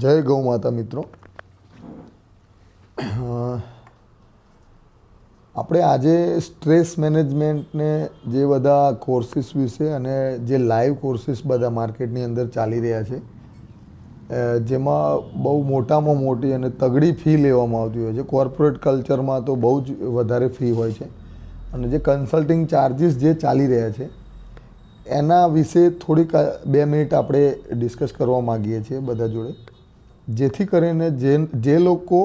જય ગૌ માતા મિત્રો, આપણે આજે સ્ટ્રેસ મેનેજમેન્ટને જે બધા કોર્સીસ વિશે અને જે લાઈવ કોર્સીસ બધા માર્કેટની અંદર ચાલી રહ્યા છે, જેમાં બહુ મોટામાં મોટી અને તગડી ફી લેવામાં આવતી હોય છે. કોર્પોરેટ કલ્ચરમાં તો બહુ જ વધારે ફી હોય છે અને જે કન્સલ્ટિંગ ચાર્જીસ જે ચાલી રહ્યા છે એના વિશે થોડીક 2 મિનિટ આપણે ડિસ્કસ કરવા માગીએ છીએ બધા જોડે, જેથી કરીને જે લોકો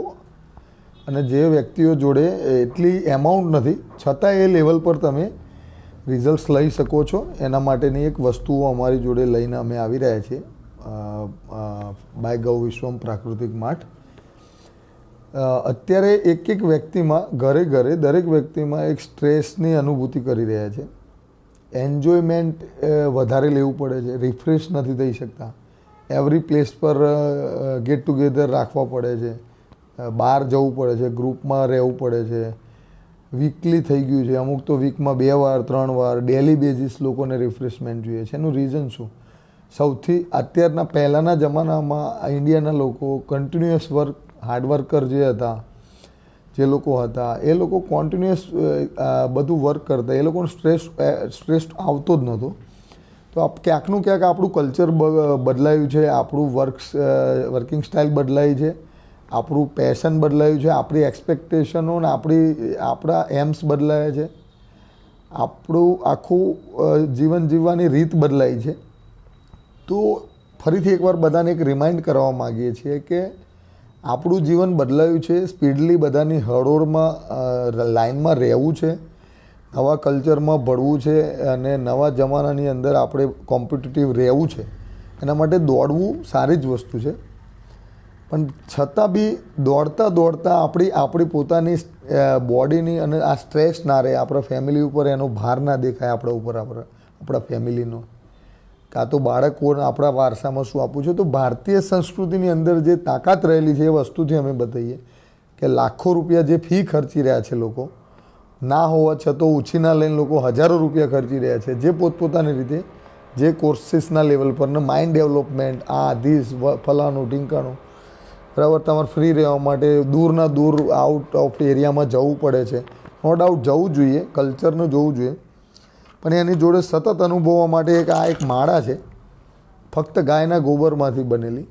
અને જે વ્યક્તિઓ જોડે એટલી એમાઉન્ટ નથી છતાં એ લેવલ પર તમે રિઝલ્ટ્સ લઈ શકો છો. એના માટેની એક વસ્તુઓ અમારી જોડે લઈને અમે આવી રહ્યા છીએ બાય ગૌ વિશ્વમ પ્રાકૃતિક માર્ટ. અત્યારે એક વ્યક્તિમાં ઘરે દરેક વ્યક્તિમાં એક સ્ટ્રેસની અનુભૂતિ કરી રહ્યા છે. એન્જોયમેન્ટ વધારે લેવું પડે છે, રિફ્રેશ નથી થઈ શકતા, એવરી પ્લેસ પર ગેટ ટુગેધર રાખવા પડે છે, બહાર જવું પડે છે, ગ્રુપમાં રહેવું પડે છે, વીકલી થઈ ગયું છે, અમુક તો વીકમાં 2 વાર 3 વાર ડેલી બેઝિસ લોકોને રિફ્રેશમેન્ટ જોઈએ છે. એનું રીઝન શું? સૌથી અત્યારના પહેલાંના જમાનામાં ઇન્ડિયાના લોકો કન્ટિન્યુઅસ વર્ક હાર્ડવર્કર જે હતા, જે લોકો હતા એ લોકો કોન્ટિન્યુઅસ બધું વર્ક કરતા, એ લોકોને સ્ટ્રેસ આવતો જ નહોતો. તો ક્યાંકનું ક્યાંક આપણું કલ્ચર બદલાયું છે, આપણું વર્કિંગ સ્ટાઇલ બદલાઈ છે, આપણું પેશન બદલાયું છે, આપણી એક્સપેક્ટેશનો ને આપણા એમ્સ બદલાયા છે, આપણું આખું જીવન જીવવાની રીત બદલાઈ છે. તો ફરીથી એકવાર બધાને એક રિમાઇન્ડ કરવા માગીએ છીએ કે આપણું જીવન બદલાયું છે, સ્પીડલી બધાની હળોળમાં લાઇનમાં રહેવું છે, નવા કલ્ચરમાં ભળવું છે અને નવા જમાનાની અંદર આપણે કોમ્પિટિટિવ રહેવું છે. એના માટે દોડવું સારી જ વસ્તુ છે, પણ છતાં બી દોડતા આપણી પોતાની બોડીની અને આ સ્ટ્રેસ ના રહે, આપણા ફેમિલી ઉપર એનો ભાર ના દેખાય, આપણા ફેમિલીનો, કાં તો બાળકોને આપણા વારસામાં શું આપવું છે. તો ભારતીય સંસ્કૃતિની અંદર જે તાકાત રહેલી છે એ વસ્તુથી અમે બતાવીએ કે લાખો રૂપિયા જે ફી ખર્ચી રહ્યા છે લોકો, ના હોવા છતાં ઉછીના લઈને લોકો હજારો રૂપિયા ખર્ચી રહ્યા છે, જે પોતપોતાની રીતે જે કોર્સીસના લેવલ પર ને માઇન્ડ ડેવલપમેન્ટ ફલાણું ઢીંકાણું, બરાબર, તમારે ફ્રી રહેવા માટે દૂર આઉટ ઓફ એરિયામાં જવું પડે છે. નો ડાઉટ જવું જોઈએ, કલ્ચરનું જોવું જોઈએ, પણ એની જોડે સતત અનુભવવા માટે એક માળા છે, ફક્ત ગાયના ગોબરમાંથી બનેલી,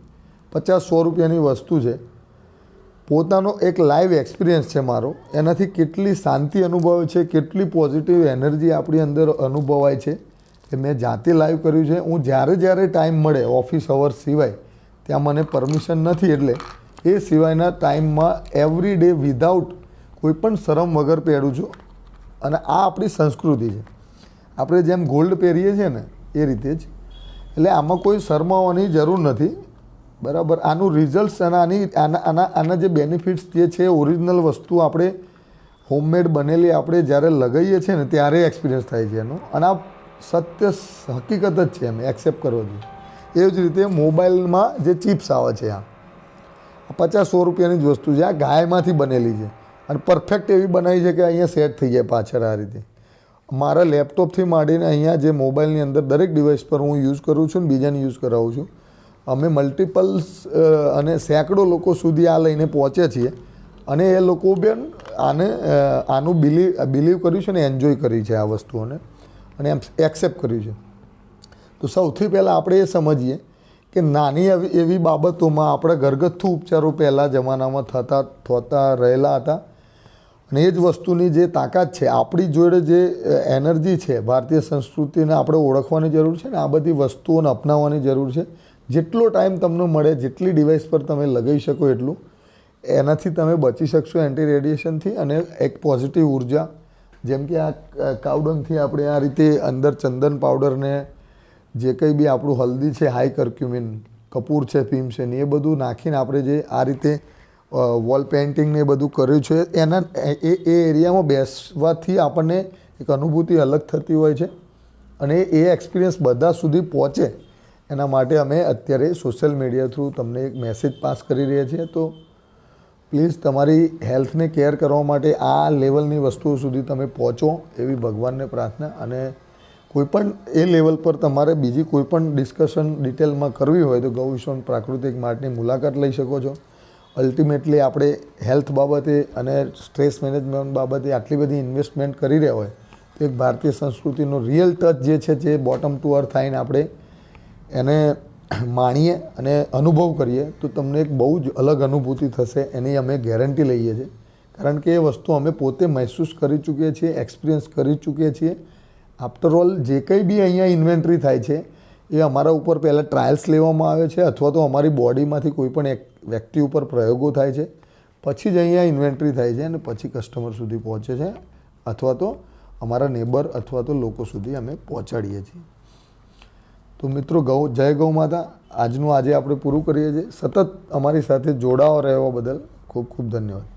50-100 રૂપિયાની વસ્તુ છે. પોતાનો એક લાઈવ એક્સપિરિયન્સ છે મારો, એનાથી કેટલી શાંતિ અનુભવે છે, કેટલી પોઝિટિવ એનર્જી આપણી અંદર અનુભવાય છે એ મેં જાતે લાઈવ કર્યું છે. હું જ્યારે ટાઈમ મળે ઓફિસ અવર્સ સિવાય, ત્યાં મને પરમિશન નથી એટલે એ સિવાયના ટાઈમમાં એવરી ડે વિધાઉટ કોઈ પણ શરમ વગર પહેરું છું. અને આ આપણી સંસ્કૃતિ છે, આપણે જેમ ગોલ્ડ પહેરીએ છીએ ને એ રીતે જ, એટલે આમાં કોઈ શરમાવાની જરૂર નથી, બરાબર. આનું રિઝલ્ટ્સ અને આના જે બેનિફિટ્સ જે છે ઓરિજિનલ વસ્તુ આપણે હોમમેડ બનેલી આપણે જ્યારે લગાવીએ છીએ ને ત્યારે એક્સપિરિયન્સ થાય છે એનો, અને આ સત્ય હકીકત જ છે, એમ એક્સેપ્ટ કરવો જોઈએ. એવી જ રીતે મોબાઈલમાં જે ચિપ્સ આવે છે, આ 50-100 રૂપિયાની જ વસ્તુ છે, આ ગાયમાંથી બનેલી છે અને પરફેક્ટ એવી બનાવી છે કે અહીંયા સેટ થઈ જાય પાછળ આ રીતે. મારા લેપટોપથી માંડીને અહીંયા જે મોબાઈલની અંદર દરેક ડિવાઇસ પર હું યુઝ કરું છું ને બીજાને યુઝ કરાવું છું. અમે મલ્ટિપલ્સ અને સેંકડો લોકો સુધી આ લઈને પહોંચ્યા છીએ અને એ લોકો બેન આનું બિલીવ કર્યું છે ને એન્જોય કરી છે આ વસ્તુઓને અને એક્સેપ્ટ કર્યું છે. તો સૌથી પહેલાં આપણે એ સમજીએ કે નાની એવી બાબતોમાં આપણા ઘરગથ્થુ ઉપચારો પહેલાં જમાનામાં થતા રહેલા હતા અને એ જ વસ્તુની જે તાકાત છે, આપણી જોડે જે એનર્જી છે, ભારતીય સંસ્કૃતિને આપણે ઓળખવાની જરૂર છે ને આ બધી વસ્તુઓને અપનાવવાની જરૂર છે. જેટલો ટાઈમ તમને મળે, જેટલી ડિવાઇસ પર તમે લગાવી શકો એટલું, એનાથી તમે બચી શકશો એન્ટી રેડિયેશનથી. અને એક પોઝિટિવ ઉર્જા, જેમ કે આ કાવડંગથી આપણે આ રીતે અંદર ચંદન પાવડરને જે કંઈ બી આપણું હલ્દી છે, હાઈ કર્ક્યુમિન, કપૂર છે, ભીમ છે ને એ બધું નાખીને આપણે જે આ રીતે વોલ પેઇન્ટિંગ ને એ બધું કર્યું છે, એ એરિયામાં બેસવાથી આપણને એક અનુભૂતિ અલગ થતી હોય છે અને એ એક્સપિરિયન્સ બધા સુધી પહોંચે એના માટે અમે અત્યારે સોશિયલ મીડિયા થ્રુ તમને એક મેસેજ પાસ કરી રહ્યા છીએ. તો પ્લીઝ તમારી હેલ્થને કેર કરવા માટે આ લેવલની વસ્તુઓ સુધી તમે પહોંચો એવી ભગવાનને પ્રાર્થના. અને કોઈપણ એ લેવલ પર તમારે બીજી કોઈપણ ડિસ્કશન ડિટેલમાં કરવી હોય તો ગૌવિશ્વન પ્રાકૃતિક માર્ટની મુલાકાત લઈ શકો છો. અલ્ટિમેટલી આપણે હેલ્થ બાબતે અને સ્ટ્રેસ મેનેજમેન્ટ બાબતે આટલી બધી ઇન્વેસ્ટમેન્ટ કરી રહ્યા હોય તો એક ભારતીય સંસ્કૃતિનો રિયલ ટચ જે છે જે બોટમ ટુ અર્થ આવીને આપણે એને માણીએ અને અનુભવ કરીએ તો તમને એક બહુ જ અલગ અનુભૂતિ થશે એની અમે ગેરંટી લઈએ છીએ. કારણ કે એ વસ્તુ અમે પોતે મહેસૂસ કરી ચૂકીએ છીએ, એક્સપિરિયન્સ કરી ચૂકીએ છીએ. આફ્ટરઓલ જે કંઈ બી અહીંયા ઇન્વેન્ટરી થાય છે એ અમારા ઉપર પહેલાં ટ્રાયલ્સ લેવામાં આવે છે અથવા તો અમારી બોડીમાંથી કોઈ પણ એક વ્યક્તિ ઉપર પ્રયોગો થાય છે, પછી જ અહીંયા ઇન્વેન્ટરી થાય છે અને પછી કસ્ટમર સુધી પહોંચે છે અથવા તો અમારા નેબર અથવા તો લોકો સુધી અમે પહોંચાડીએ છીએ. તો મિત્રો જય ગૌ માતા. આજે આપણે પૂરું કરીએ છીએ. સતત અમારી સાથે જોડાવા રહેવા બદલ ખૂબ ખૂબ ધન્યવાદ.